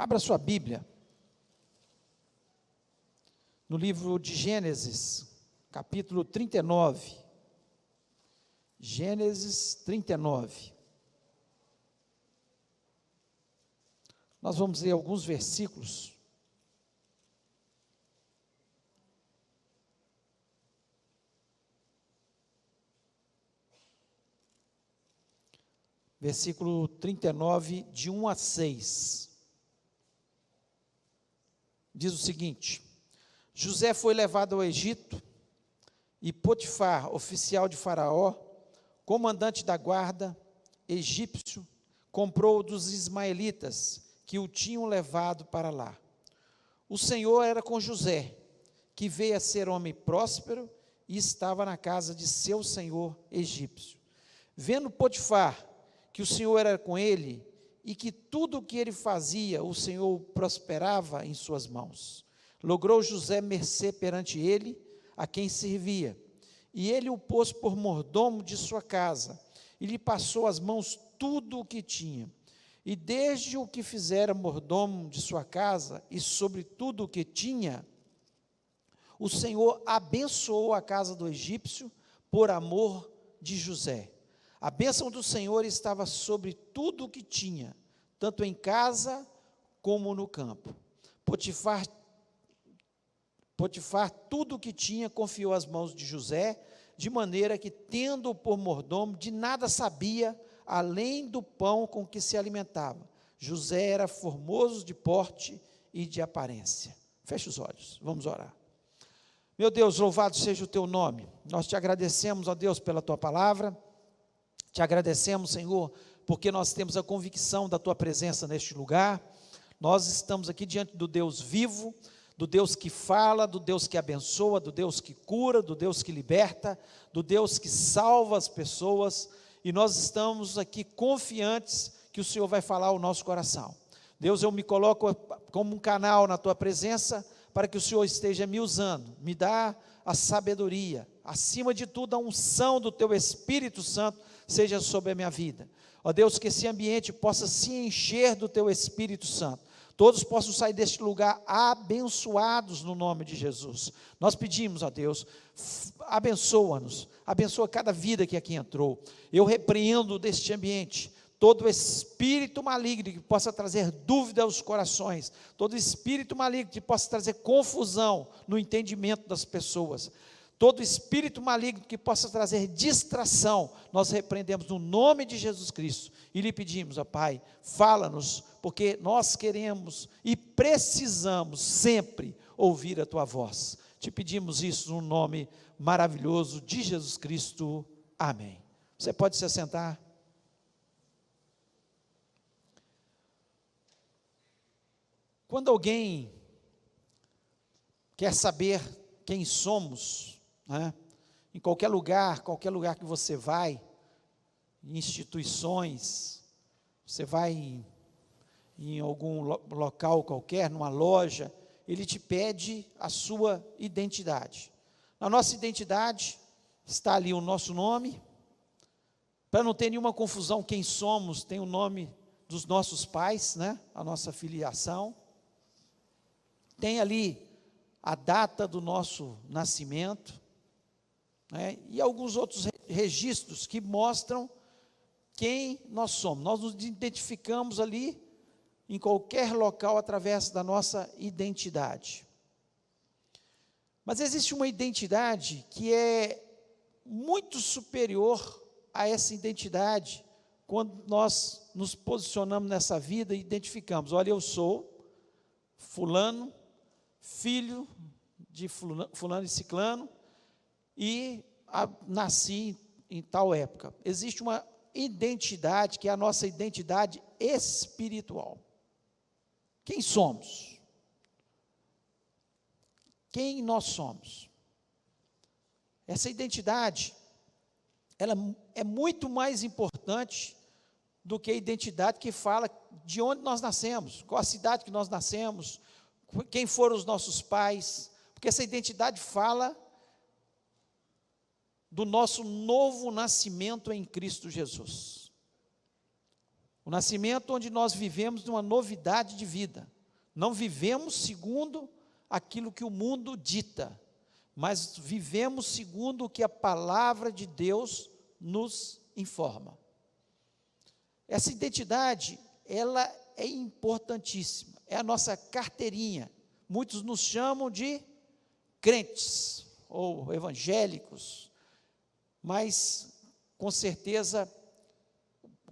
Abra sua Bíblia no livro de Gênesis, capítulo 39. Gênesis 39. Nós vamos ler alguns versículos. Versículo 39, de 1 a 6. Diz o seguinte: José foi levado ao Egito, e Potifar, oficial de Faraó, comandante da guarda, egípcio, comprou dos ismaelitas que o tinham levado para lá. O Senhor era com José, que veio a ser homem próspero e estava na casa de seu senhor egípcio. Vendo Potifar que o Senhor era com ele e que tudo o que ele fazia, o Senhor prosperava em suas mãos, logrou José mercê perante ele, a quem servia, e ele o pôs por mordomo de sua casa, e lhe passou às mãos tudo o que tinha. E desde o que fizera mordomo de sua casa, e sobre tudo o que tinha, o Senhor abençoou a casa do egípcio, por amor de José. A bênção do Senhor estava sobre tudo o que tinha, tanto em casa como no campo. Potifar tudo o que tinha confiou às mãos de José, de maneira que, tendo-o por mordomo, de nada sabia, além do pão com que se alimentava. José era formoso de porte e de aparência. Feche os olhos, vamos orar. Meu Deus, louvado seja o teu nome. Nós te agradecemos, ó Deus, pela tua palavra. Te agradecemos, Senhor, porque nós temos a convicção da tua presença neste lugar. Nós estamos aqui diante do Deus vivo, do Deus que fala, do Deus que abençoa, do Deus que cura, do Deus que liberta, do Deus que salva as pessoas, e nós estamos aqui confiantes que o Senhor vai falar ao nosso coração. Deus, eu me coloco como um canal na tua presença, para que o Senhor esteja me usando, me dá a sabedoria, acima de tudo a unção do teu Espírito Santo seja sobre a minha vida. Ó Deus, que esse ambiente possa se encher do teu Espírito Santo, todos possam sair deste lugar abençoados no nome de Jesus. Nós pedimos, ó Deus, abençoa-nos, abençoa cada vida que aqui entrou. Eu repreendo deste ambiente todo espírito maligno que possa trazer dúvida aos corações, todo espírito maligno que possa trazer confusão no entendimento das pessoas, todo espírito maligno que possa trazer distração, nós repreendemos no nome de Jesus Cristo, e lhe pedimos, ó Pai, fala-nos, porque nós queremos e precisamos sempre ouvir a tua voz. Te pedimos isso no nome maravilhoso de Jesus Cristo, amém. Você pode se assentar. Quando alguém quer saber quem somos, né, em qualquer lugar que você vai, em instituições, você vai em algum local qualquer, numa loja, ele te pede a sua identidade. Na nossa identidade está ali o nosso nome, para não ter nenhuma confusão, quem somos, tem o nome dos nossos pais, né, a nossa filiação. Tem ali a data do nosso nascimento, né, e alguns outros registros que mostram quem nós somos. Nós nos identificamos ali em qualquer local através da nossa identidade. Mas existe uma identidade que é muito superior a essa identidade quando nós nos posicionamos nessa vida e identificamos, olha, eu sou fulano, filho de fulano e ciclano, e nasci em tal época. Existe uma identidade, que é a nossa identidade espiritual. Quem somos? Quem nós somos? Essa identidade, ela é muito mais importante do que a identidade que fala de onde nós nascemos, qual a cidade que nós nascemos, quem foram os nossos pais, porque essa identidade fala do nosso novo nascimento em Cristo Jesus. O nascimento onde nós vivemos uma novidade de vida. Não vivemos segundo aquilo que o mundo dita, mas vivemos segundo o que a palavra de Deus nos informa. Essa identidade, ela é importantíssima, é a nossa carteirinha. Muitos nos chamam de crentes ou evangélicos, mas com certeza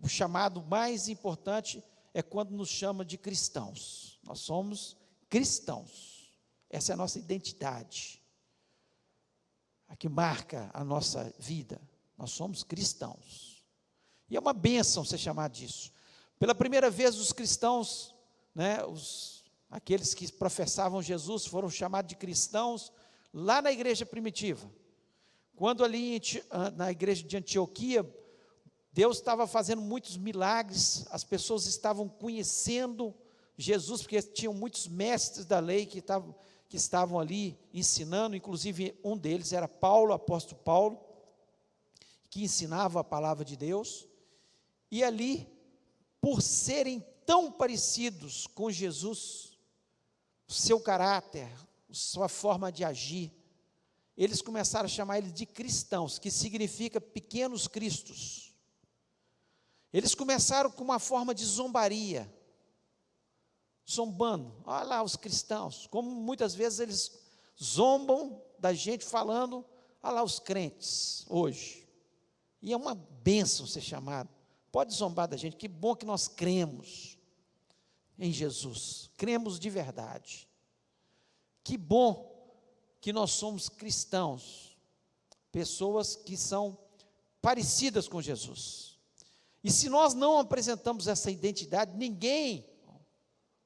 o chamado mais importante é quando nos chama de cristãos. Nós somos cristãos. Essa é a nossa identidade, a que marca a nossa vida. Nós somos cristãos. E é uma bênção ser chamado disso. Pela primeira vez os cristãos, aqueles que professavam Jesus, foram chamados de cristãos lá na igreja primitiva. Quando ali na igreja de Antioquia, Deus estava fazendo muitos milagres, as pessoas estavam conhecendo Jesus, porque tinham muitos mestres da lei que estavam ali ensinando, inclusive um deles era Paulo, apóstolo Paulo, que ensinava a palavra de Deus, e ali, por serem tão parecidos com Jesus, o seu caráter, sua forma de agir, eles começaram a chamar ele de cristãos, que significa pequenos cristos. Eles começaram com uma forma de zombaria, zombando, olha lá os cristãos, como muitas vezes eles zombam da gente falando, olha lá os crentes hoje, e é uma bênção ser chamado, pode zombar da gente, que bom que nós cremos em Jesus, cremos de verdade, que bom que nós somos cristãos, pessoas que são parecidas com Jesus. E se nós não apresentamos essa identidade, ninguém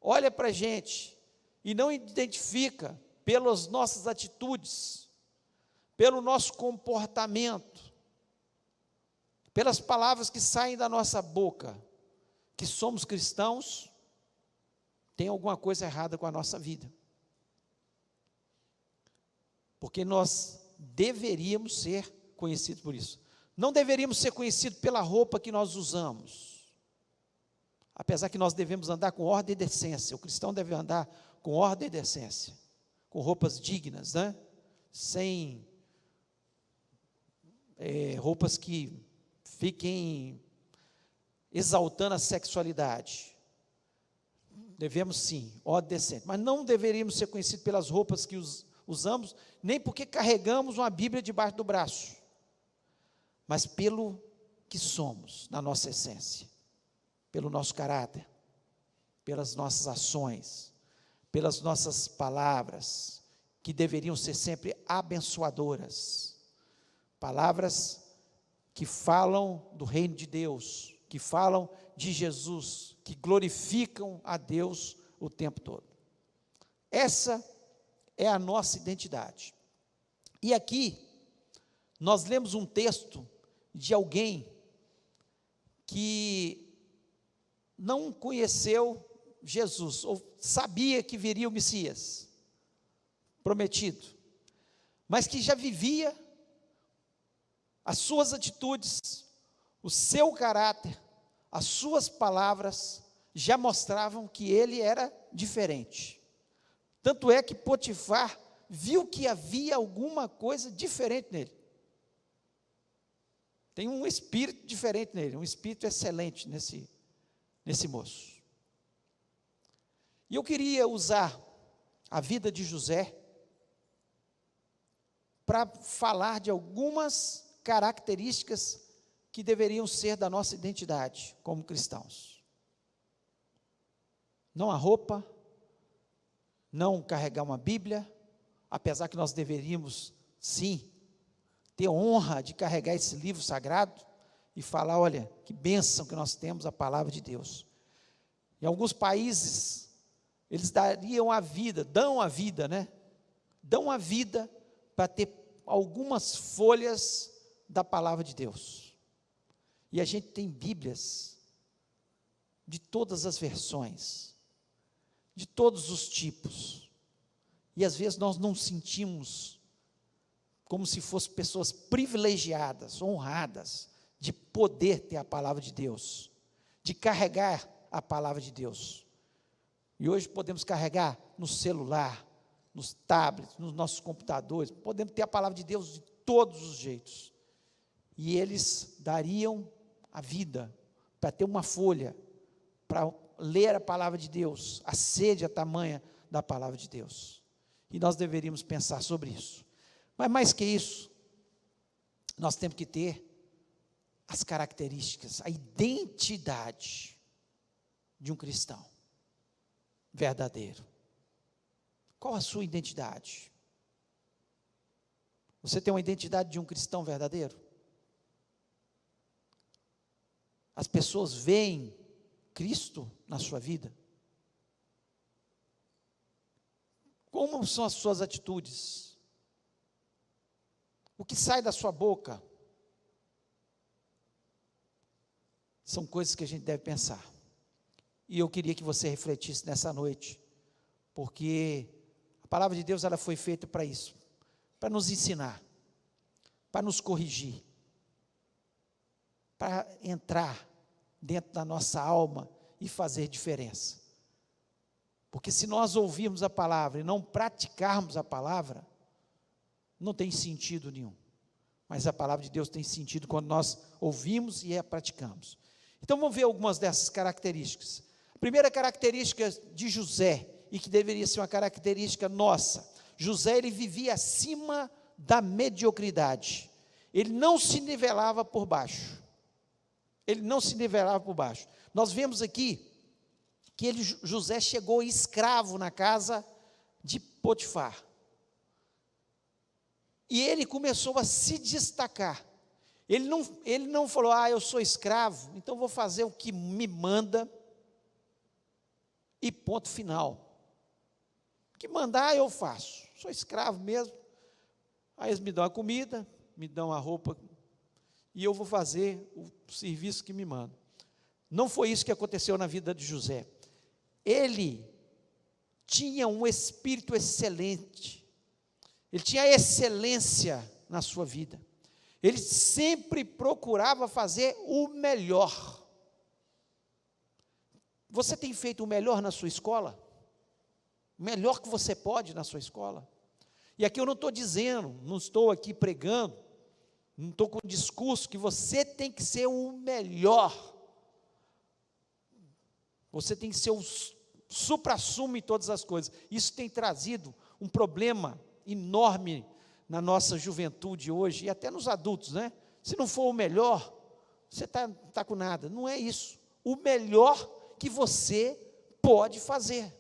olha para a gente e não identifica pelas nossas atitudes, pelo nosso comportamento, pelas palavras que saem da nossa boca, que somos cristãos, tem alguma coisa errada com a nossa vida. Porque nós deveríamos ser conhecidos por isso. Não deveríamos ser conhecidos pela roupa que nós usamos, apesar que nós devemos andar com ordem e decência. O cristão deve andar com ordem e decência, com roupas dignas, sem roupas que fiquem exaltando a sexualidade. Devemos sim, ordem e decência, mas não deveríamos ser conhecidos pelas roupas que usamos, nem porque carregamos uma Bíblia debaixo do braço, mas pelo que somos, na nossa essência, pelo nosso caráter, pelas nossas ações, pelas nossas palavras, que deveriam ser sempre abençoadoras, palavras que falam do reino de Deus, que falam de Jesus, que glorificam a Deus o tempo todo. Essa é a nossa identidade. E aqui, nós lemos um texto de alguém que não conheceu Jesus, ou sabia que viria o Messias prometido, mas que já vivia, as suas atitudes, o seu caráter, as suas palavras, já mostravam que ele era diferente. Tanto é que Potifar viu que havia alguma coisa diferente nele. Tem um espírito diferente nele, um espírito excelente nesse moço. E eu queria usar a vida de José para falar de algumas características que deveriam ser da nossa identidade como cristãos. Não a roupa, não carregar uma Bíblia, apesar que nós deveríamos, sim, ter honra de carregar esse livro sagrado e falar, olha, que bênção que nós temos a palavra de Deus. Em alguns países, eles dão a vida, dão a vida para ter algumas folhas da palavra de Deus. E a gente tem Bíblias de todas as versões, de todos os tipos, e às vezes nós não sentimos como se fossem pessoas privilegiadas, honradas, de poder ter a palavra de Deus, de carregar a palavra de Deus. E hoje podemos carregar no celular, nos tablets, nos nossos computadores, podemos ter a palavra de Deus de todos os jeitos. E eles dariam a vida para ter uma folha, para ler a palavra de Deus, a sede, a tamanha da palavra de Deus. E nós deveríamos pensar sobre isso. Mas mais que isso, nós temos que ter as características, a identidade de um cristão verdadeiro. Qual a sua identidade? Você tem uma identidade de um cristão verdadeiro? As pessoas veem Cristo na sua vida? Como são as suas atitudes? O que sai da sua boca? São coisas que a gente deve pensar. E eu queria que você refletisse nessa noite, porque a palavra de Deus ela foi feita para isso, para nos ensinar, para nos corrigir, para entrar dentro da nossa alma e fazer diferença. Porque se nós ouvirmos a palavra e não praticarmos a palavra, não tem sentido nenhum. Mas a palavra de Deus tem sentido quando nós ouvimos e a praticamos. Então vamos ver algumas dessas características. A primeira característica de José, e que deveria ser uma característica nossa: José, ele vivia acima da mediocridade. Ele não se nivelava por baixo. Ele não se nivelava por baixo. Nós vemos aqui que José chegou escravo na casa de Potifar. E ele começou a se destacar. Ele não falou, eu sou escravo, então vou fazer o que me manda e ponto final. O que mandar eu faço, sou escravo mesmo. Aí eles me dão a comida, me dão a roupa, e eu vou fazer o serviço que me mandam. Não foi isso que aconteceu na vida de José. Ele tinha um espírito excelente, ele tinha excelência na sua vida, ele sempre procurava fazer o melhor. Você tem feito o melhor na sua escola? O melhor que você pode na sua escola? E aqui eu não estou dizendo, não estou aqui pregando, não estou com um discurso que você tem que ser o melhor. Você tem que ser o supra-sumo em todas as coisas. Isso tem trazido um problema enorme na nossa juventude hoje, e até nos adultos, né? Se não for o melhor, você tá com nada. Não é isso. O melhor que você pode fazer.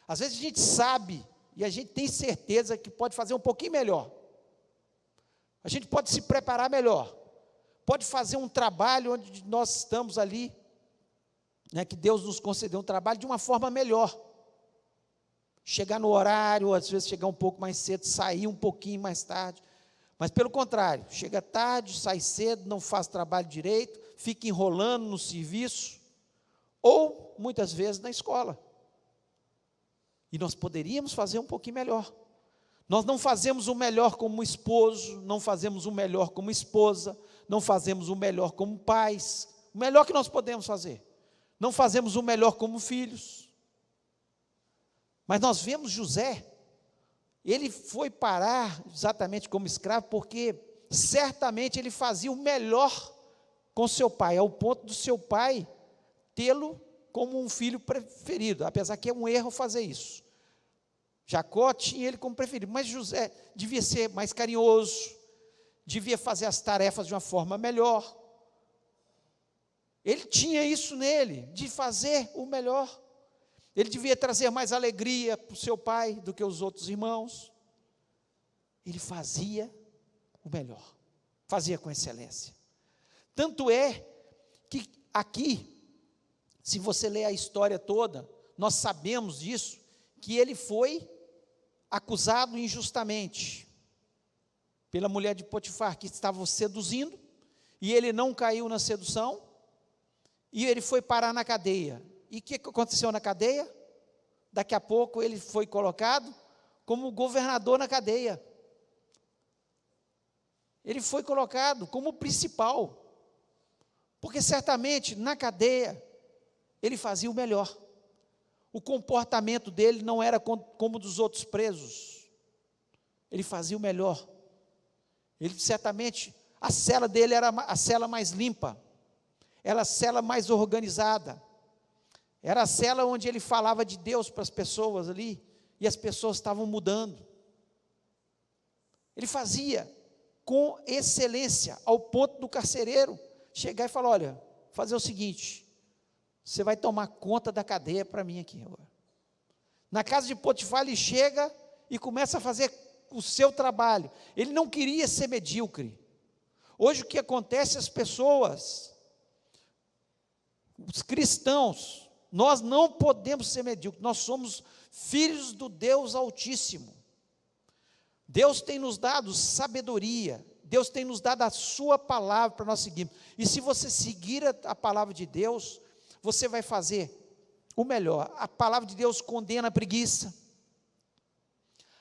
Às vezes a gente sabe, e a gente tem certeza que pode fazer um pouquinho melhor. A gente pode se preparar melhor. Pode fazer um trabalho onde nós estamos ali, né, que Deus nos concedeu um trabalho de uma forma melhor. Chegar no horário, às vezes chegar um pouco mais cedo, sair um pouquinho mais tarde. Mas pelo contrário, chega tarde, sai cedo, não faz trabalho direito, fica enrolando no serviço, ou muitas vezes na escola. E nós poderíamos fazer um pouquinho melhor. Nós não fazemos o melhor como esposo, não fazemos o melhor como esposa, não fazemos o melhor como pais, o melhor que nós podemos fazer. Não fazemos o melhor como filhos. Mas nós vemos José, ele foi parar exatamente como escravo, porque certamente ele fazia o melhor com seu pai, ao ponto do seu pai tê-lo como um filho preferido, apesar que é um erro fazer isso. Jacó tinha ele como preferido, mas José devia ser mais carinhoso, devia fazer as tarefas de uma forma melhor. Ele tinha isso nele, de fazer o melhor. Ele devia trazer mais alegria para o seu pai do que os outros irmãos. Ele fazia o melhor, fazia com excelência. Tanto é que aqui, se você ler a história toda, nós sabemos disso, que ele foi acusado injustamente pela mulher de Potifar, que estava o seduzindo, e ele não caiu na sedução, e ele foi parar na cadeia. E o que aconteceu na cadeia? Daqui a pouco ele foi colocado como governador na cadeia. Ele foi colocado como principal, porque certamente na cadeia ele fazia o melhor. O comportamento dele não era como dos outros presos. Ele fazia o melhor. Ele certamente, a cela dele era a cela mais limpa, era a cela mais organizada, era a cela onde ele falava de Deus para as pessoas ali, e as pessoas estavam mudando. Ele fazia com excelência, ao ponto do carcereiro chegar e falar: olha, fazer o seguinte, você vai tomar conta da cadeia para mim aqui agora. Na casa de Potifar ele chega e começa a fazer o seu trabalho. Ele não queria ser medíocre. Hoje o que acontece, as pessoas, os cristãos, nós não podemos ser medíocres, nós somos filhos do Deus Altíssimo. Deus tem nos dado sabedoria, Deus tem nos dado a sua palavra para nós seguirmos, e se você seguir a palavra de Deus, você vai fazer o melhor. A palavra de Deus condena a preguiça,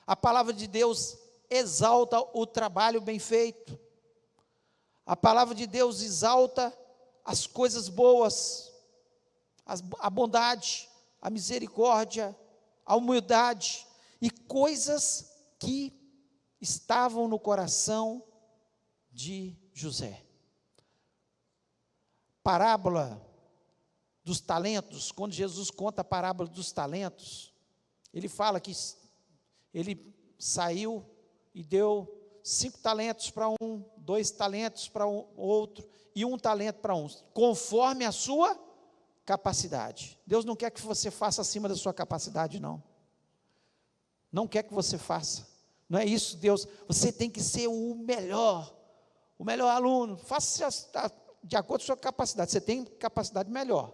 a palavra de Deus exalta o trabalho bem feito, a palavra de Deus exalta as coisas boas, a bondade, a misericórdia, a humildade, e coisas que estavam no coração de José. Parábola dos talentos, quando Jesus conta a parábola dos talentos, ele fala que ele saiu e deu 5 talentos para um, 2 talentos para um outro, e 1 talento para um, conforme a sua capacidade. Deus não quer que você faça acima da sua capacidade, não. Não quer que você faça. Não é isso, Deus. Você tem que ser o melhor aluno. Faça de acordo com a sua capacidade. Você tem capacidade melhor.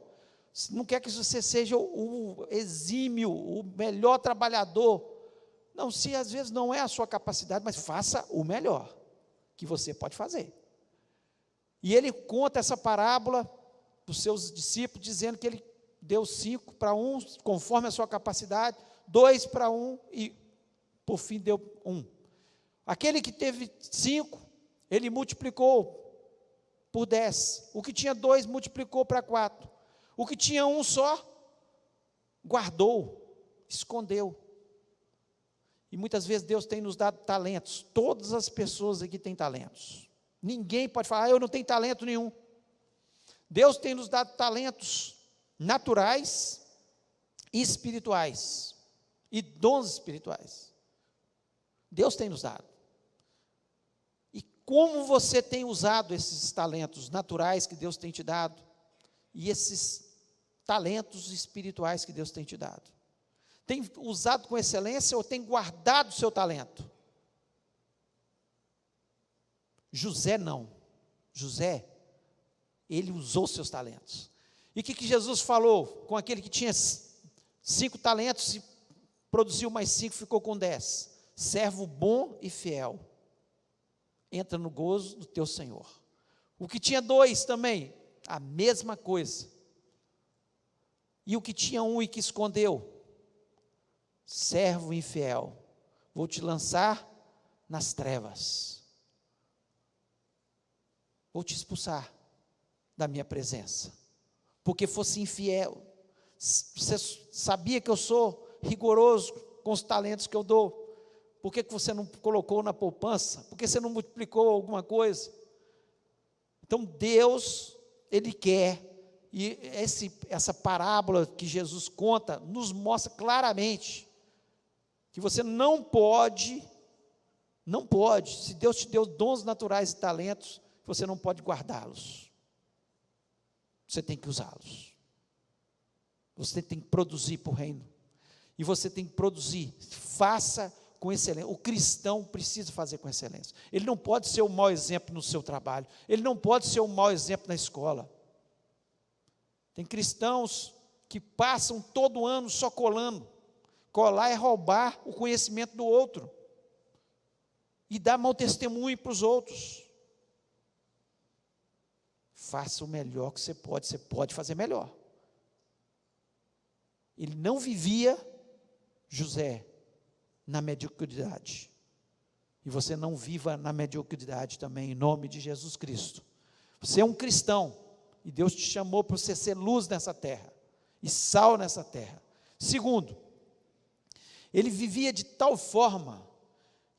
Não quer que você seja o exímio, o melhor trabalhador. Não, se às vezes não é a sua capacidade, mas faça o melhor que você pode fazer. E ele conta essa parábola para os seus discípulos, dizendo que ele deu 5 para um, conforme a sua capacidade, 2 para um, e por fim deu 1. Aquele que teve 5, ele multiplicou por 10. O que tinha 2, multiplicou para 4. O que tinha 1 só, guardou, escondeu. E muitas vezes Deus tem nos dado talentos. Todas as pessoas aqui têm talentos. Ninguém pode falar: eu não tenho talento nenhum. Deus tem nos dado talentos naturais e espirituais, e dons espirituais. Deus tem nos dado. E como você tem usado esses talentos naturais que Deus tem te dado, e esses talentos espirituais que Deus tem te dado? Tem usado com excelência ou tem guardado o seu talento? José não. José, ele usou seus talentos. E o que Jesus falou com aquele que tinha 5 talentos e produziu mais 5, ficou com 10? Servo bom e fiel, entra no gozo do teu Senhor. O que tinha 2 também, a mesma coisa. E o que tinha 1 e que escondeu? Servo infiel, vou te lançar nas trevas, vou te expulsar da minha presença, porque fosse infiel. Você sabia que eu sou rigoroso com os talentos que eu dou, por que você não colocou na poupança? Por que você não multiplicou alguma coisa? Então Deus, Ele quer, e essa parábola que Jesus conta, nos mostra claramente, que você não pode, se Deus te deu dons naturais e talentos, você não pode guardá-los, você tem que usá-los, você tem que produzir para o reino, e você tem que produzir, faça com excelência. O cristão precisa fazer com excelência, ele não pode ser um mau exemplo no seu trabalho, ele não pode ser um mau exemplo na escola. Tem cristãos que passam todo ano só colando. Colar é roubar o conhecimento do outro e dar mau testemunho para os outros. Faça o melhor que você pode fazer melhor. Ele não vivia, José, na mediocridade. E você não viva na mediocridade também, em nome de Jesus Cristo. Você é um cristão, e Deus te chamou para você ser luz nessa terra. e sal nessa terra. Segundo, ele vivia de tal forma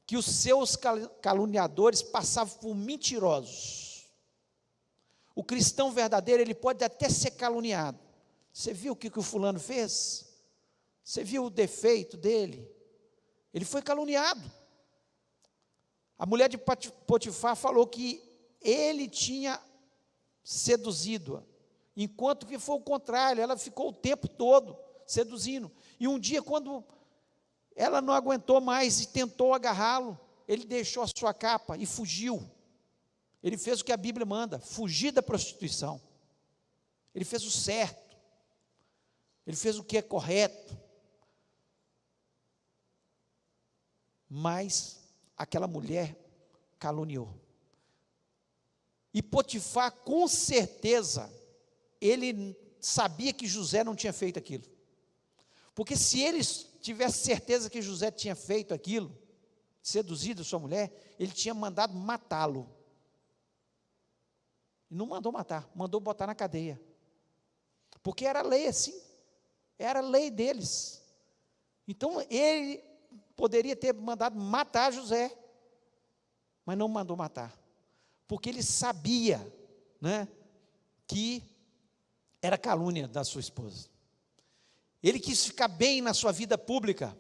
que os seus caluniadores passavam por mentirosos. O cristão verdadeiro, ele pode até ser caluniado. Você viu o que o fulano fez? Você viu o defeito dele? Ele foi caluniado. A mulher de Potifar falou que ele tinha seduzido-a, enquanto que foi o contrário, ela ficou o tempo todo seduzindo. E um dia, quando ela não aguentou mais e tentou agarrá-lo, ele deixou a sua capa e fugiu. Ele fez o que a Bíblia manda, fugir da prostituição. Ele fez o certo. Ele fez o que é correto. Mas aquela mulher caluniou. E Potifar, com certeza, ele sabia que José não tinha feito aquilo. Porque se ele tivesse certeza que José tinha feito aquilo, seduzido sua mulher, ele tinha mandado matá-lo. E não mandou matar, mandou botar na cadeia. Porque era lei assim, era lei deles. Então ele poderia ter mandado matar José, mas não mandou matar, porque ele sabia, né, que era calúnia da sua esposa. Ele quis ficar bem na sua vida pública.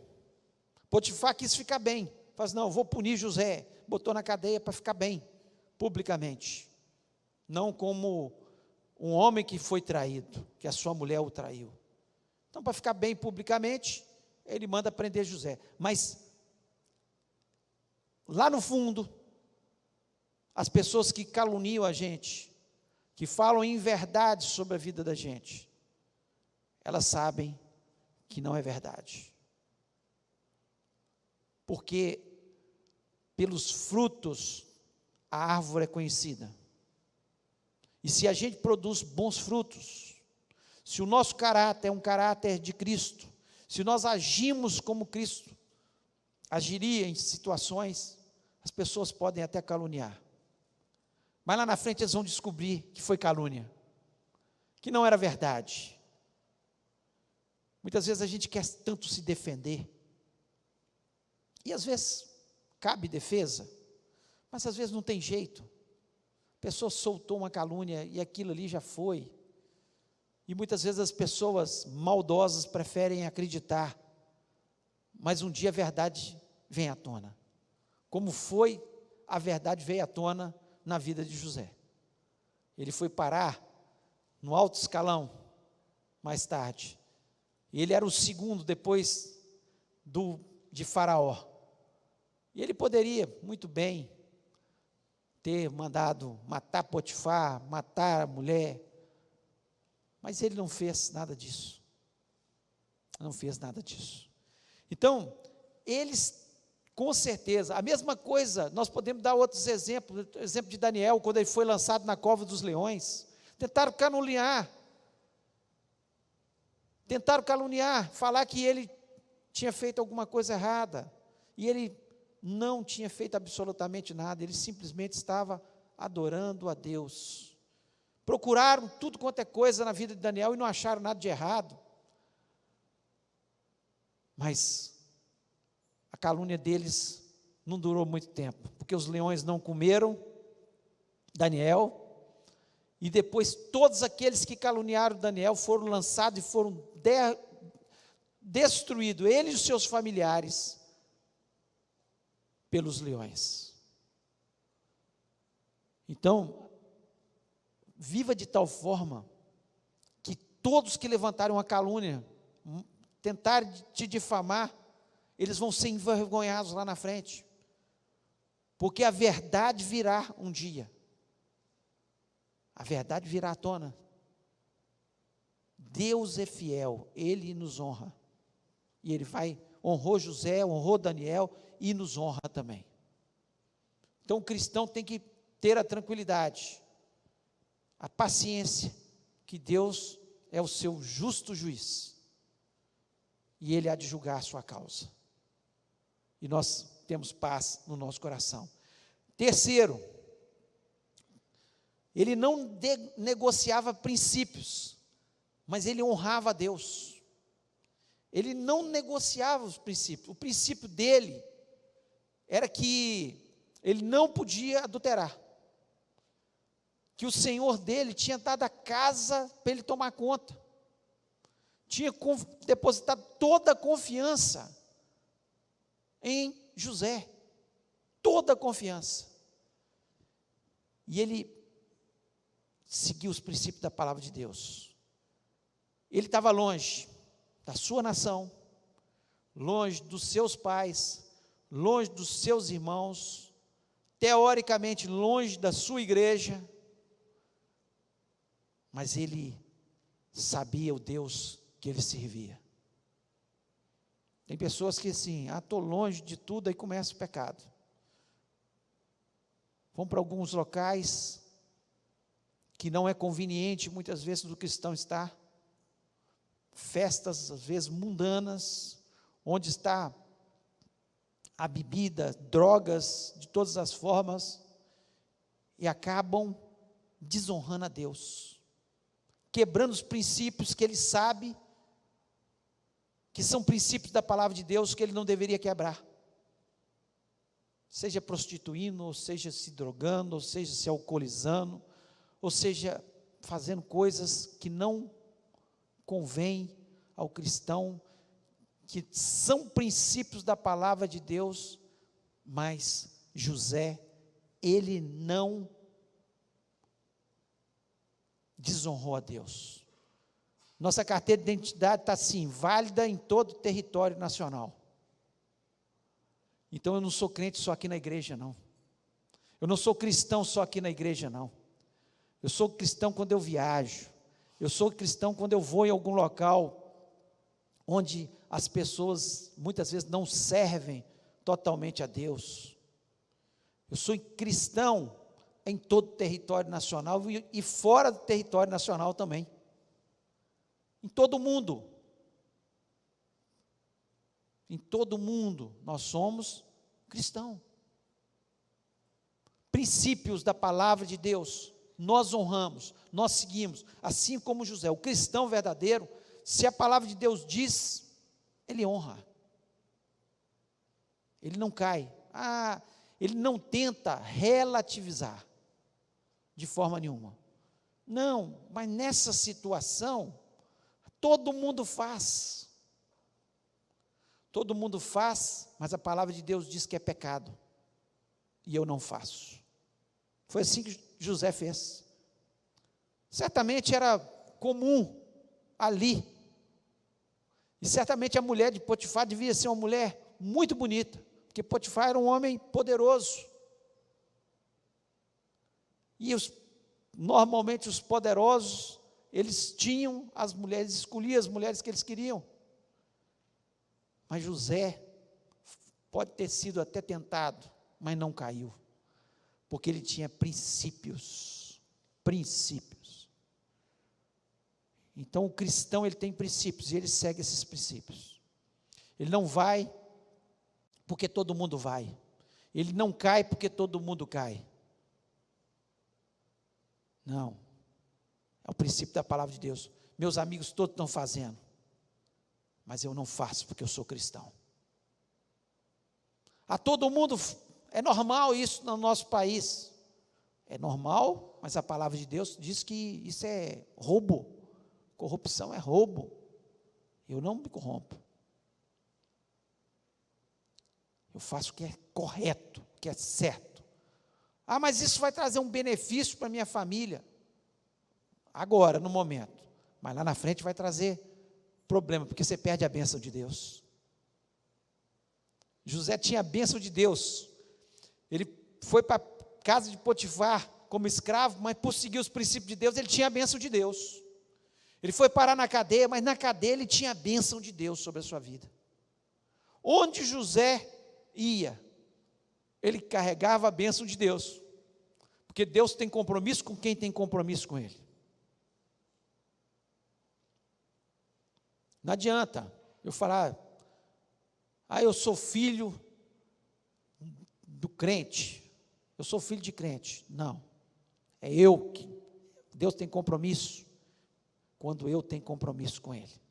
Potifar quis ficar bem, faz não, vou punir José, botou na cadeia para ficar bem, publicamente, não como um homem que foi traído, que a sua mulher o traiu. Então, para ficar bem publicamente, ele manda prender José. Mas, lá no fundo, as pessoas que caluniam a gente, que falam em verdade sobre a vida da gente, elas sabem que não é verdade. Porque pelos frutos a árvore é conhecida. E se a gente produz bons frutos, se o nosso caráter é um caráter de Cristo, se nós agimos como Cristo agiria em situações, as pessoas podem até caluniar. Mas lá na frente eles vão descobrir que foi calúnia, que não era verdade. Muitas vezes a gente quer tanto se defender, e às vezes cabe defesa, mas às vezes não tem jeito. A pessoa soltou uma calúnia e aquilo ali já foi. E muitas vezes as pessoas maldosas preferem acreditar, mas um dia a verdade vem à tona. Como foi, a verdade veio à tona na vida de José. Ele foi parar no alto escalão mais tarde. Ele era o segundo depois de Faraó. E ele poderia muito bem ter mandado matar Potifar, matar a mulher, mas ele não fez nada disso. Não fez nada disso. Então, eles, com certeza, a mesma coisa, nós podemos dar outros exemplos, o exemplo de Daniel, quando ele foi lançado na cova dos leões, tentaram caluniar, falar que ele tinha feito alguma coisa errada, e ele não tinha feito absolutamente nada, ele simplesmente estava adorando a Deus. Procuraram tudo quanto é coisa na vida de Daniel e não acharam nada de errado. Mas a calúnia deles não durou muito tempo, porque os leões não comeram Daniel, e depois todos aqueles que caluniaram Daniel foram lançados e foram destruídos, ele e os seus familiares, pelos leões. Então, viva de tal forma que todos que levantarem uma calúnia, tentarem te difamar, eles vão ser envergonhados lá na frente, porque a verdade virá um dia, a verdade virá à tona. Deus é fiel, Ele nos honra, e Ele honrou José, honrou Daniel, e nos honra também. Então o cristão tem que ter a tranquilidade, a paciência, que Deus é o seu justo juiz, e Ele há de julgar a sua causa, e nós temos paz no nosso coração. Terceiro, ele não negociava princípios, mas ele honrava a Deus. Ele não negociava os princípios. O princípio dele era que ele não podia adulterar, que o Senhor dele tinha dado a casa para ele tomar conta, tinha depositado toda a confiança em José, toda a confiança, e ele seguiu os princípios da palavra de Deus. Ele estava longe da sua nação, longe dos seus pais, longe dos seus irmãos, teoricamente longe da sua igreja, mas ele sabia o Deus que ele servia. Tem pessoas que assim, estou longe de tudo, aí começa o pecado. Vão para alguns locais que não é conveniente muitas vezes do cristão estar, festas às vezes mundanas, onde está a bebida, drogas de todas as formas, e acabam desonrando a Deus, quebrando os princípios que ele sabe que são princípios da palavra de Deus, que ele não deveria quebrar, seja prostituindo, ou seja se drogando, ou seja se alcoolizando, ou seja fazendo coisas que não convém ao cristão, que são princípios da palavra de Deus, mas José, ele não desonrou a Deus. Nossa carteira de identidade está assim, válida em todo o território nacional. Então eu não sou crente só aqui na igreja, não. Eu não sou cristão só aqui na igreja, não. Eu sou cristão quando eu viajo. Eu sou cristão quando eu vou em algum local onde as pessoas muitas vezes não servem totalmente a Deus. Eu sou cristão em todo o território nacional e fora do território nacional também. Em todo mundo. Em todo mundo nós somos cristãos. Princípios da palavra de Deus, nós honramos, nós seguimos, assim como José. O cristão verdadeiro, se a palavra de Deus diz, ele honra. Ele não cai. Ele não tenta relativizar de forma nenhuma. Não, mas nessa situação, todo mundo faz. Todo mundo faz, mas a palavra de Deus diz que é pecado. E eu não faço. Foi assim que José fez. Certamente era comum ali. E certamente a mulher de Potifar devia ser uma mulher muito bonita, porque Potifar era um homem poderoso. E normalmente os poderosos, eles tinham as mulheres, escolhiam as mulheres que eles queriam. Mas José pode ter sido até tentado, mas não caiu, porque ele tinha princípios. Então o cristão, ele tem princípios, e ele segue esses princípios. Ele não vai porque todo mundo vai. Ele não cai porque todo mundo cai. Não. É o princípio da palavra de Deus. Meus amigos todos estão fazendo, mas eu não faço porque eu sou cristão. A todo mundo, é normal isso no nosso país. É normal, mas a palavra de Deus diz que isso é roubo. Corrupção é roubo. Eu não me corrompo. Eu faço o que é correto, o que é certo. Mas isso vai trazer um benefício para a minha família. Agora, no momento. Mas lá na frente vai trazer problema, porque você perde a bênção de Deus. José tinha a bênção de Deus. Ele foi para a casa de Potifar como escravo, mas por seguir os princípios de Deus, ele tinha a bênção de Deus. Ele foi parar na cadeia, mas na cadeia ele tinha a bênção de Deus sobre a sua vida. Onde José ia, ele carregava a bênção de Deus, porque Deus tem compromisso com quem tem compromisso com ele. Não adianta eu falar, eu sou filho do crente, eu sou filho de crente. Não, é eu que, Deus tem compromisso. quando eu tenho compromisso com Ele.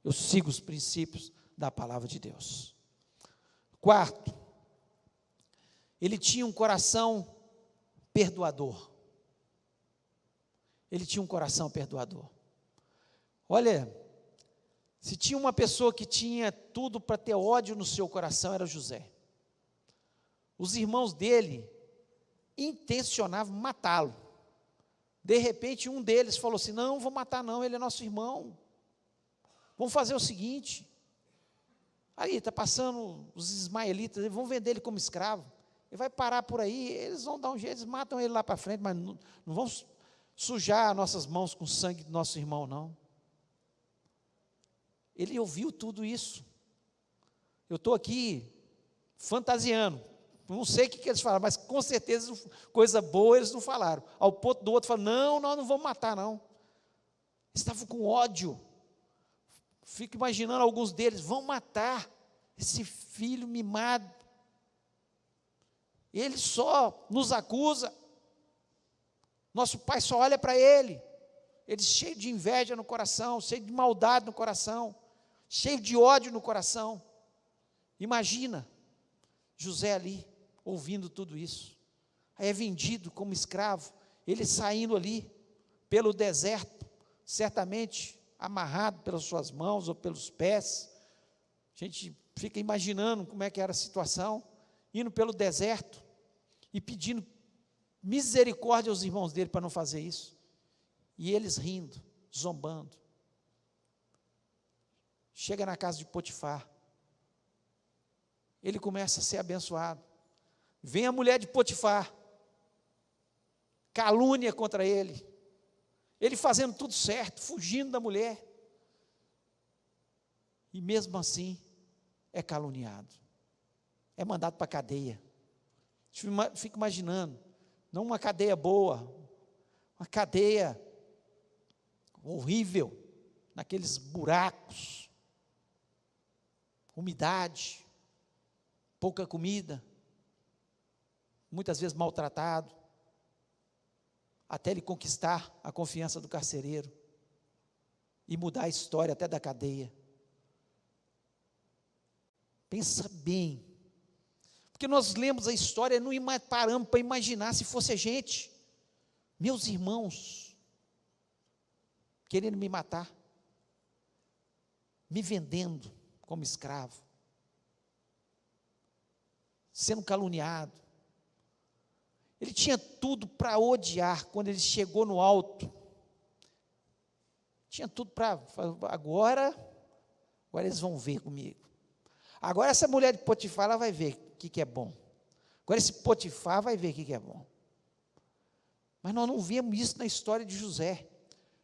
Eu sigo os princípios da palavra de Deus. Quarto, ele tinha um coração perdoador. Ele tinha um coração perdoador. Olha, se tinha uma pessoa que tinha tudo para ter ódio no seu coração, era José. Os irmãos dele intencionavam matá-lo. De repente, um deles falou assim: não vou matar não, ele é nosso irmão. Vamos fazer o seguinte, aí está passando os ismaelitas, vão vender ele como escravo, ele vai parar por aí, eles vão dar um jeito, eles matam ele lá para frente, mas não vão sujar nossas mãos com o sangue do nosso irmão, não. Ele ouviu tudo isso. Eu estou aqui fantasiando, não sei o que eles falaram, mas com certeza coisa boa eles não falaram, ao ponto do outro falar: não, nós não vamos matar não. Eles estavam com ódio. Fico imaginando alguns deles: vão matar esse filho mimado, ele só nos acusa, nosso pai só olha para ele. Eles cheios de inveja no coração, cheios de maldade no coração, cheio de ódio no coração. Imagina José ali, ouvindo tudo isso. Aí é vendido como escravo, ele saindo ali pelo deserto, certamente amarrado pelas suas mãos ou pelos pés. A gente fica imaginando como é que era a situação, indo pelo deserto e pedindo misericórdia aos irmãos dele para não fazer isso. E eles rindo, zombando. Chega na casa de Potifar, ele começa a ser abençoado. Vem a mulher de Potifar, calúnia contra ele, ele fazendo tudo certo, fugindo da mulher, e mesmo assim é caluniado, é mandado para a cadeia. Fico imaginando, não uma cadeia boa, uma cadeia horrível, naqueles buracos, umidade, pouca comida, muitas vezes maltratado, até ele conquistar a confiança do carcereiro e mudar a história até da cadeia. Pensa bem, porque nós lemos a história e não paramos para imaginar se fosse a gente, meus irmãos, querendo me matar, me vendendo como escravo, sendo caluniado. Ele tinha tudo para odiar. Quando ele chegou no alto, tinha tudo para agora eles vão ver comigo. Agora essa mulher de Potifar, ela vai ver o que é bom. Agora esse Potifar vai ver o que é bom. Mas nós não vemos isso na história de José.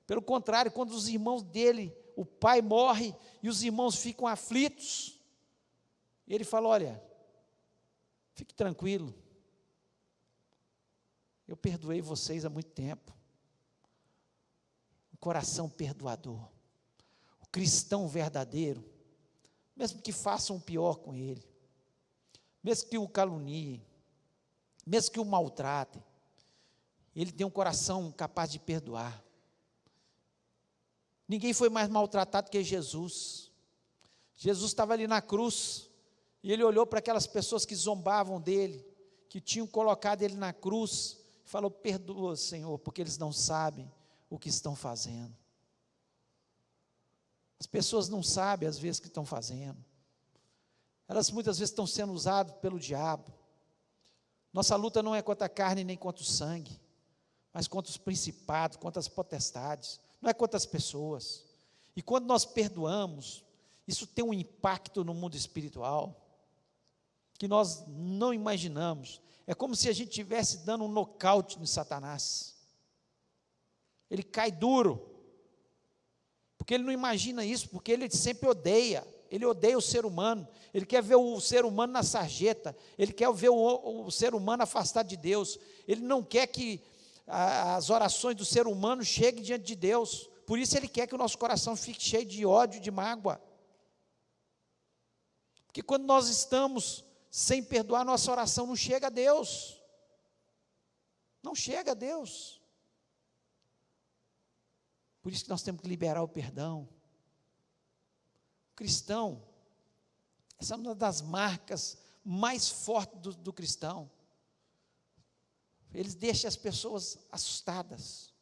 Pelo contrário, quando os irmãos dele, o pai morre e os irmãos ficam aflitos, ele fala: olha, fique tranquilo, eu perdoei vocês há muito tempo. Um coração perdoador, o cristão verdadeiro, mesmo que façam o pior com ele, mesmo que o caluniem, mesmo que o maltratem, ele tem um coração capaz de perdoar. Ninguém foi mais maltratado que Jesus. Jesus estava ali na cruz, e ele olhou para aquelas pessoas que zombavam dele, que tinham colocado ele na cruz, e falou: perdoa, Senhor, porque eles não sabem o que estão fazendo. As pessoas não sabem às vezes o que estão fazendo, elas muitas vezes estão sendo usadas pelo diabo. Nossa luta não é contra a carne nem contra o sangue, mas contra os principados, contra as potestades, não é contra as pessoas. E quando nós perdoamos, isso tem um impacto no mundo espiritual, que nós não imaginamos. É como se a gente estivesse dando um nocaute em Satanás. Ele cai duro, porque ele não imagina isso, porque ele sempre odeia. Ele odeia o ser humano, ele quer ver o ser humano na sarjeta, ele quer ver o ser humano afastado de Deus, ele não quer que as orações do ser humano cheguem diante de Deus, por isso ele quer que o nosso coração fique cheio de ódio, de mágoa, porque quando nós estamos sem perdoar, nossa oração não chega a Deus, não chega a Deus. Por isso que nós temos que liberar o perdão. O cristão, essa é uma das marcas mais fortes do cristão. Eles deixam as pessoas assustadas.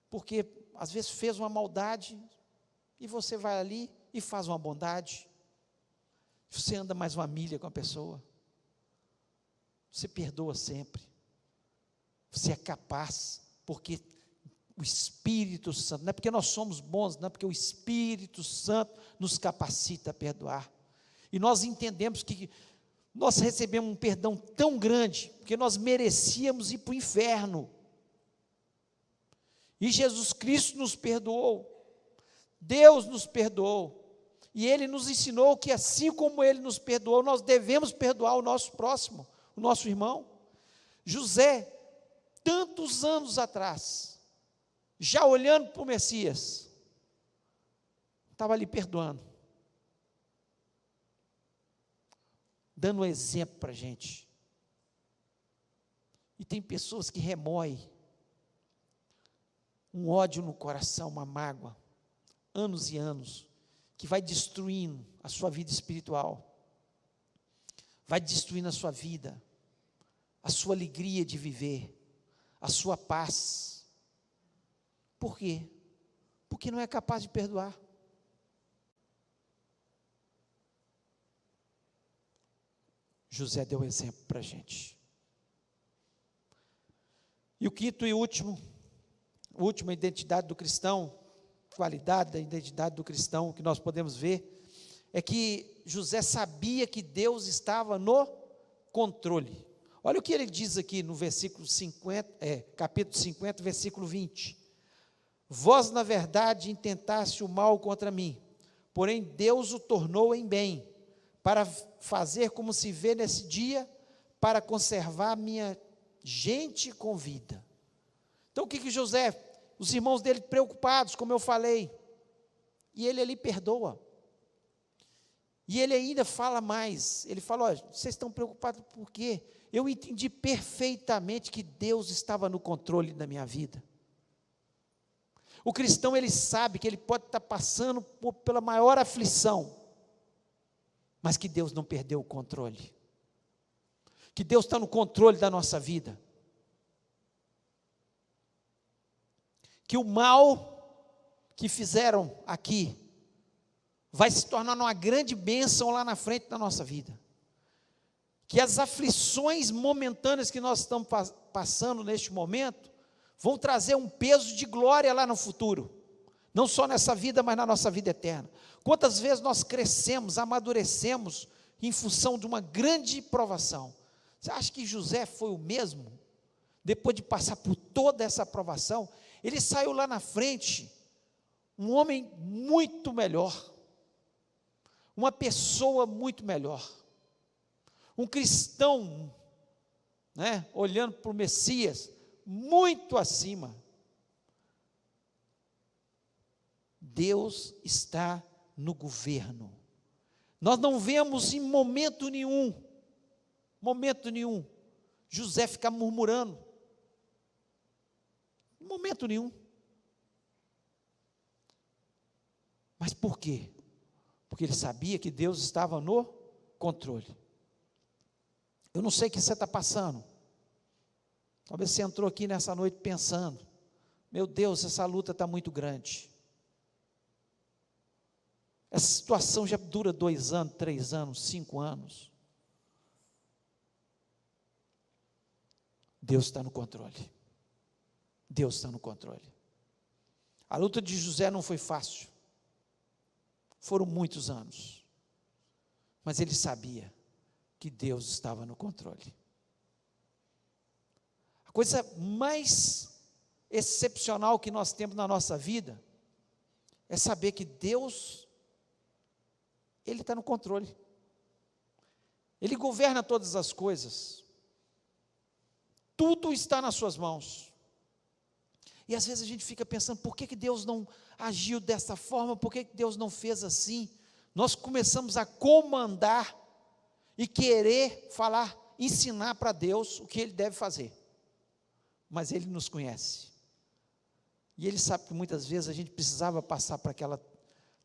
Porque às vezes fez uma maldade e você vai ali e faz uma bondade. Você anda mais uma milha com a pessoa. Você perdoa sempre. Você é capaz, porque o Espírito Santo, não é porque nós somos bons, não é porque o Espírito Santo nos capacita a perdoar. E nós entendemos que nós recebemos um perdão tão grande, porque nós merecíamos ir para o inferno. E Jesus Cristo nos perdoou. Deus nos perdoou. E Ele nos ensinou que assim como Ele nos perdoou, nós devemos perdoar o nosso próximo, o nosso irmão. José, tantos anos atrás, já olhando para o Messias, estava ali perdoando, dando um exemplo para a gente. E tem pessoas que remoem um ódio no coração, uma mágoa, anos e anos, que vai destruindo a sua vida espiritual, vai destruindo a sua vida, a sua alegria de viver, a sua paz. Por quê? Porque não é capaz de perdoar. José deu exemplo para a gente. E o quinto e última identidade do cristão, qualidade da identidade do cristão que nós podemos ver, é que José sabia que Deus estava no controle. Olha o que ele diz aqui no versículo 50, capítulo 50, versículo 20. Vós, na verdade, intentaste o mal contra mim, porém Deus o tornou em bem, para fazer como se vê nesse dia, para conservar minha gente com vida. Então o que José, os irmãos dele preocupados, como eu falei, e ele ali perdoa. E ele ainda fala mais, ele fala, olha, vocês estão preocupados por quê? Eu entendi perfeitamente que Deus estava no controle da minha vida. O cristão, ele sabe que ele pode estar passando pela maior aflição, mas que Deus não perdeu o controle, que Deus está no controle da nossa vida, que o mal que fizeram aqui, vai se tornar uma grande bênção lá na frente da nossa vida, que as aflições momentâneas que nós estamos passando neste momento, vão trazer um peso de glória lá no futuro, não só nessa vida, mas na nossa vida eterna. Quantas vezes nós crescemos, amadurecemos, em função de uma grande provação? Você acha que José foi o mesmo? Depois de passar por toda essa provação, ele saiu lá na frente, um homem muito melhor, uma pessoa muito melhor, um cristão, olhando para o Messias, muito acima. Deus está no governo. Nós não vemos em momento nenhum, José ficar murmurando, em momento nenhum. Mas por quê? Porque ele sabia que Deus estava no controle. Eu não sei o que você está passando. Talvez você entrou aqui nessa noite pensando, meu Deus, essa luta está muito grande. Essa situação já dura 2 anos, 3 anos, 5 anos. Deus está no controle. Deus está no controle. A luta de José não foi fácil. Foram muitos anos. Mas ele sabia que Deus estava no controle. A coisa mais excepcional que nós temos na nossa vida é saber que Deus, Ele está no controle. Ele governa todas as coisas. Tudo está nas suas mãos. E às vezes a gente fica pensando, por que Deus não agiu dessa forma? Por que Deus não fez assim? Nós começamos a comandar e querer falar, ensinar para Deus o que Ele deve fazer. Mas Ele nos conhece. E Ele sabe que muitas vezes a gente precisava passar por aquela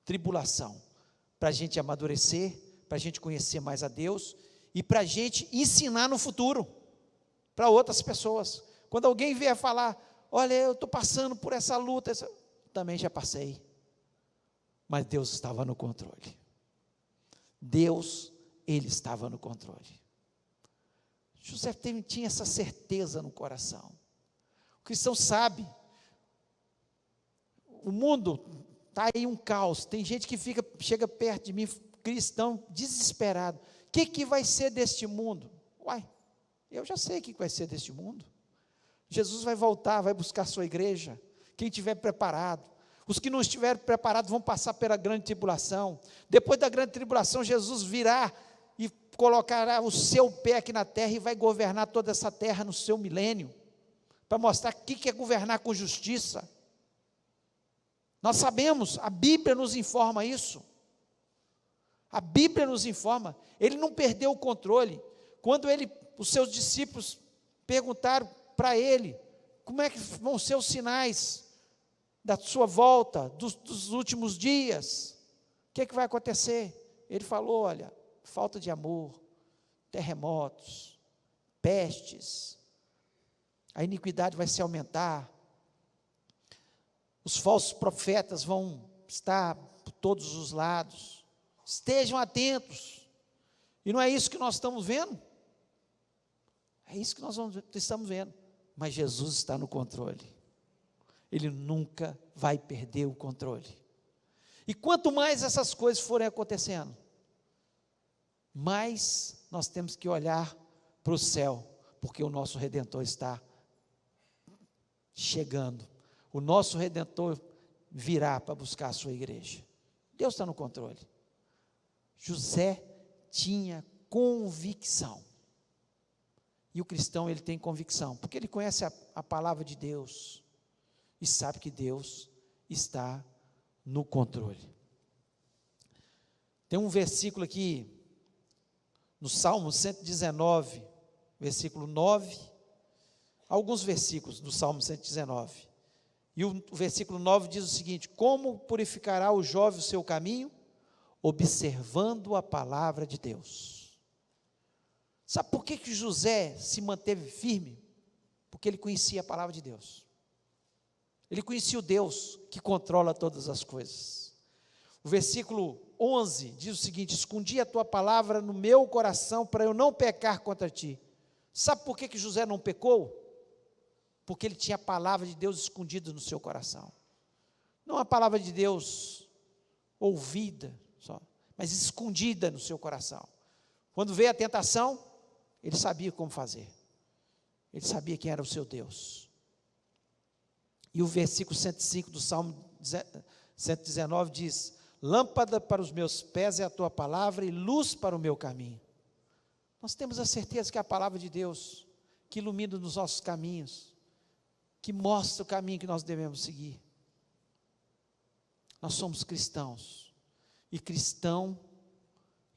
tribulação, para a gente amadurecer, para a gente conhecer mais a Deus, e para a gente ensinar no futuro, para outras pessoas. Quando alguém vier falar, olha, eu estou passando por essa luta, também já passei, mas Deus estava no controle. Deus, Ele estava no controle. José tinha essa certeza no coração. O cristão sabe, o mundo está aí um caos, tem gente que chega perto de mim, cristão, desesperado, o que vai ser deste mundo? Uai, eu já sei o que vai ser deste mundo. Jesus vai voltar, vai buscar a sua igreja, quem estiver preparado. Os que não estiverem preparados vão passar pela grande tribulação. Depois da grande tribulação, Jesus virá e colocará o seu pé aqui na terra e vai governar toda essa terra no seu milênio, para mostrar o que é governar com justiça. Nós sabemos, a Bíblia nos informa isso. A Bíblia nos informa, Ele não perdeu o controle. Quando os seus discípulos perguntaram para Ele, como é que vão ser os sinais da sua volta, dos últimos dias, o que vai acontecer? Ele falou, olha, falta de amor, terremotos, pestes, a iniquidade vai se aumentar, os falsos profetas vão estar por todos os lados, estejam atentos. E não é isso que nós estamos vendo? É isso que nós estamos vendo, mas Jesus está no controle. Ele nunca vai perder o controle. E quanto mais essas coisas forem acontecendo, mais nós temos que olhar para o céu, porque o nosso Redentor está chegando. O nosso Redentor virá para buscar a sua igreja. Deus está no controle. José tinha convicção. E o cristão, ele tem convicção, porque ele conhece a palavra de Deus, e sabe que Deus está no controle. Tem um versículo aqui, no Salmo 119, versículo 9, alguns versículos do Salmo 119, e o versículo 9 diz o seguinte: como purificará o jovem o seu caminho? Observando a palavra de Deus. Sabe por que José se manteve firme? Porque ele conhecia a palavra de Deus. Ele conhecia o Deus que controla todas as coisas. O versículo 11 diz o seguinte: escondi a tua palavra no meu coração para eu não pecar contra ti. Sabe por que José não pecou? Porque ele tinha a palavra de Deus escondida no seu coração. Não a palavra de Deus ouvida só, mas escondida no seu coração. Quando veio a tentação, ele sabia como fazer. Ele sabia quem era o seu Deus. E o versículo 105 do Salmo 119 diz: lâmpada para os meus pés é a tua palavra e luz para o meu caminho. Nós temos a certeza que é a palavra de Deus que ilumina os nossos caminhos, que mostra o caminho que nós devemos seguir. Nós somos cristãos, e cristão,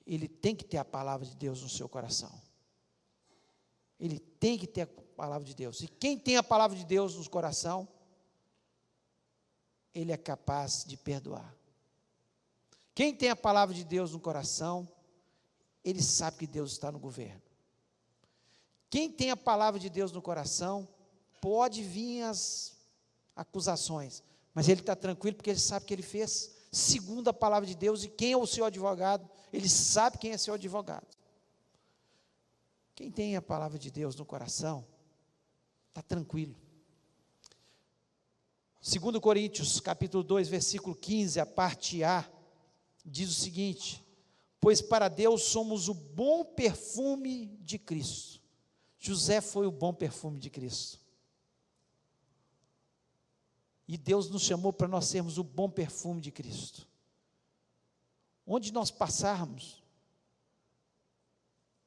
ele tem que ter a palavra de Deus no seu coração. Ele tem que ter a palavra de Deus. E quem tem a palavra de Deus no coração, ele é capaz de perdoar. Quem tem a palavra de Deus no coração, ele sabe que Deus está no governo. Quem tem a palavra de Deus no coração, pode vir as acusações, mas ele está tranquilo, porque ele sabe que ele fez segundo a palavra de Deus, e quem é o seu advogado, ele sabe quem é seu advogado. Quem tem a palavra de Deus no coração, está tranquilo. 2 Coríntios, capítulo 2, versículo 15, a parte A, diz o seguinte: pois para Deus somos o bom perfume de Cristo. José foi o bom perfume de Cristo. E Deus nos chamou para nós sermos o bom perfume de Cristo. Onde nós passarmos,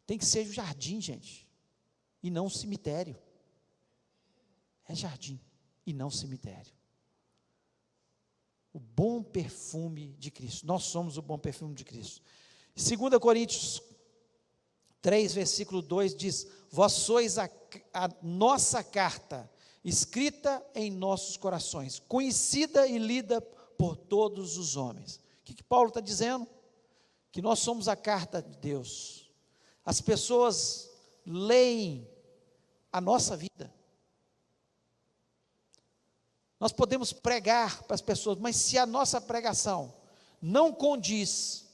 tem que ser o jardim, gente, e não o cemitério. É jardim e não cemitério. O bom perfume de Cristo. Nós somos o bom perfume de Cristo. 2 Coríntios 3, versículo 2 diz: vós sois a nossa carta, escrita em nossos corações, conhecida e lida por todos os homens. O que Paulo está dizendo? Que nós somos a carta de Deus. As pessoas leem a nossa vida. Nós podemos pregar para as pessoas, mas se a nossa pregação não condiz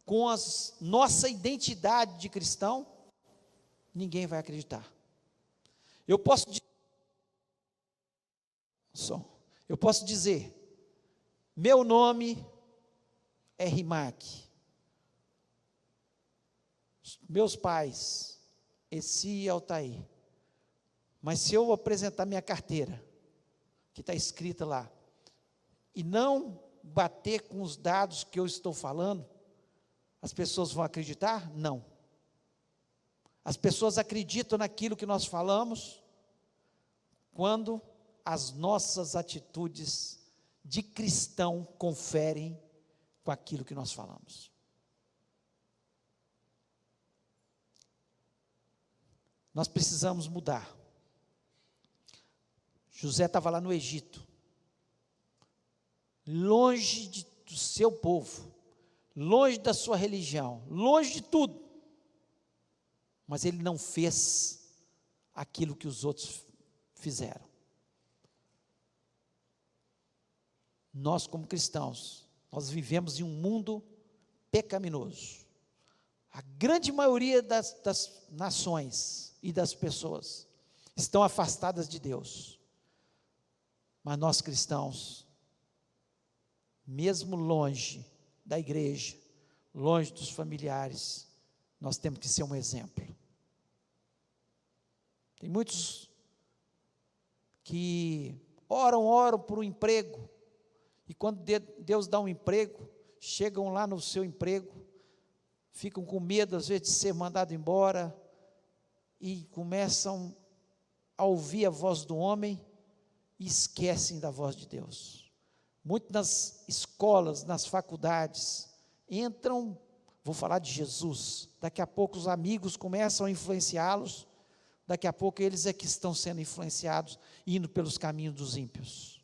com a nossa identidade de cristão, ninguém vai acreditar. Eu posso dizer, meu nome é Rimac, meus pais, Essi e Altair, mas se eu apresentar minha carteira, que está escrita lá, e não bater com os dados que eu estou falando, as pessoas vão acreditar? Não. As pessoas acreditam naquilo que nós falamos, quando as nossas atitudes de cristão conferem com aquilo que nós falamos. Nós precisamos mudar. José estava lá no Egito, longe do seu povo, longe da sua religião, longe de tudo, mas ele não fez aquilo que os outros fizeram. Nós, como cristãos, nós vivemos em um mundo pecaminoso. A grande maioria das nações e das pessoas estão afastadas de Deus. Mas nós cristãos, mesmo longe da igreja, longe dos familiares, nós temos que ser um exemplo. Tem muitos que oram por um emprego, e quando Deus dá um emprego, chegam lá no seu emprego, ficam com medo às vezes de ser mandado embora, e começam a ouvir a voz do homem, e esquecem da voz de Deus. Muito nas escolas, nas faculdades, entram, vou falar de Jesus, daqui a pouco os amigos começam a influenciá-los, daqui a pouco eles é que estão sendo influenciados, indo pelos caminhos dos ímpios.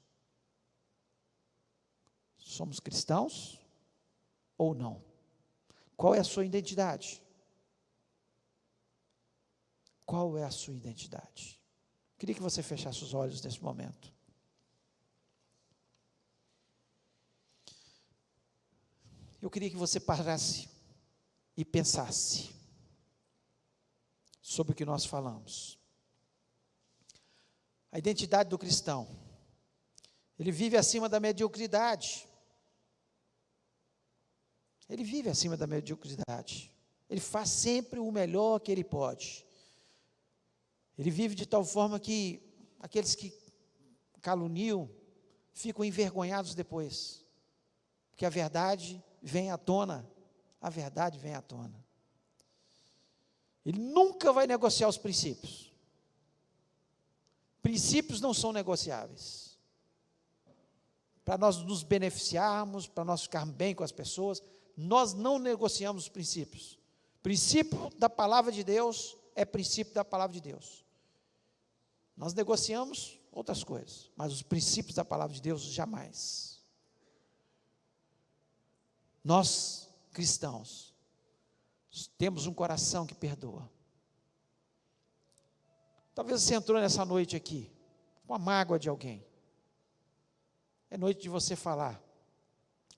Somos cristãos ou não? Qual é a sua identidade? Qual é a sua identidade? Queria que você fechasse os olhos nesse momento. Eu queria que você parasse e pensasse sobre o que nós falamos. A identidade do cristão. Ele vive acima da mediocridade. Ele vive acima da mediocridade. Ele faz sempre o melhor que ele pode. Ele vive de tal forma que aqueles que caluniam ficam envergonhados depois, porque a verdade vem à tona, a verdade vem à tona. Ele nunca vai negociar os princípios. Princípios não são negociáveis. Para nós nos beneficiarmos, para nós ficarmos bem com as pessoas, nós não negociamos os princípios. Princípio da palavra de Deus é princípio da palavra de Deus. Nós negociamos outras coisas, mas os princípios da palavra de Deus, jamais. Nós, cristãos, temos um coração que perdoa. Talvez você entrou nessa noite aqui, com a mágoa de alguém. É noite de você falar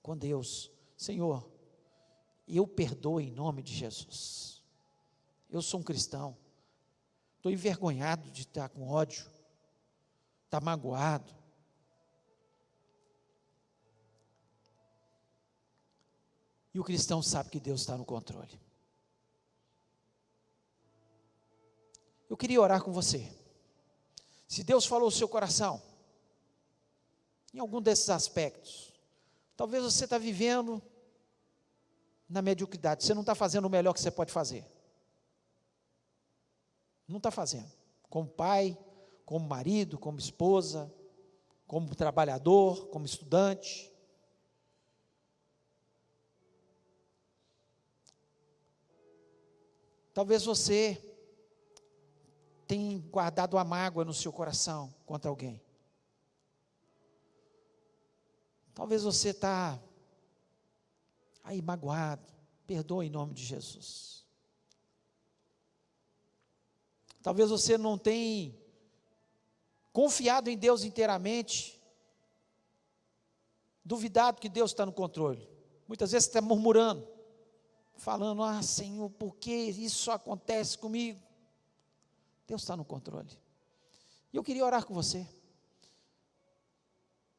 com Deus: Senhor, eu perdoo em nome de Jesus. Eu sou um cristão. Estou envergonhado de estar com ódio, estar magoado. E o cristão sabe que Deus está no controle. Eu queria orar com você. Se Deus falou o seu coração, em algum desses aspectos, talvez você está vivendo na mediocridade, você não está fazendo o melhor que você pode fazer. Não está fazendo, como pai, como marido, como esposa, como trabalhador, como estudante. Talvez você tem guardado a mágoa no seu coração contra alguém. Talvez você está aí magoado. Perdoa em nome de Jesus. Talvez você não tenha confiado em Deus inteiramente, duvidado que Deus está no controle. Muitas vezes você está murmurando, falando: ah, Senhor, por que isso acontece comigo? Deus está no controle. E eu queria orar com você.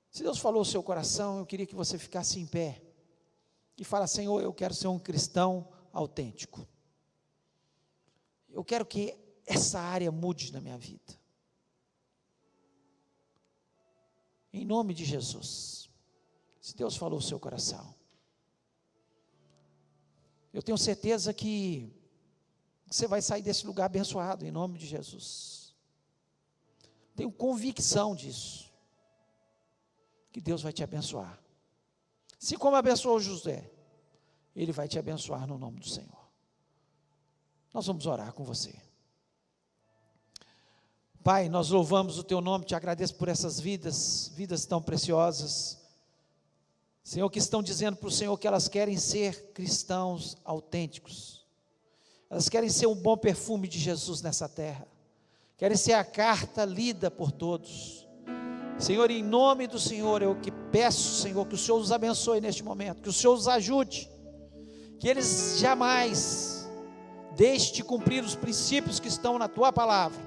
Se Deus falou o seu coração, eu queria que você ficasse em pé e fala: Senhor, eu quero ser um cristão autêntico. Eu quero que essa área mude na minha vida. Em nome de Jesus. Se Deus falou o seu coração, eu tenho certeza que você vai sair desse lugar abençoado, em nome de Jesus. Tenho convicção disso, que Deus vai te abençoar. Se como abençoou José, Ele vai te abençoar no nome do Senhor. Nós vamos orar com você. Pai, nós louvamos o Teu nome, te agradeço por essas vidas tão preciosas, Senhor, que estão dizendo para o Senhor que elas querem ser cristãos autênticos, elas querem ser um bom perfume de Jesus nessa terra, querem ser a carta lida por todos. Senhor, em nome do Senhor, eu que peço, Senhor, que o Senhor os abençoe neste momento, que o Senhor os ajude, que eles jamais deixem de cumprir os princípios que estão na Tua palavra.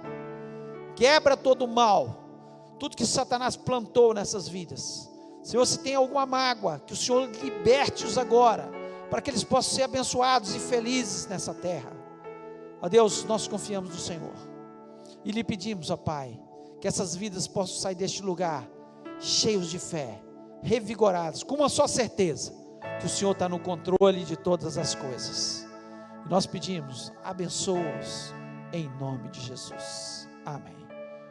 Quebra todo o mal, tudo que Satanás plantou nessas vidas. Senhor, se tem alguma mágoa, que o Senhor liberte-os agora, para que eles possam ser abençoados e felizes nessa terra. Ó Deus, nós confiamos no Senhor, e lhe pedimos, ó Pai, que essas vidas possam sair deste lugar, cheios de fé, revigorados, com uma só certeza, que o Senhor está no controle de todas as coisas. E nós pedimos, abençoa-os, em nome de Jesus. Amém.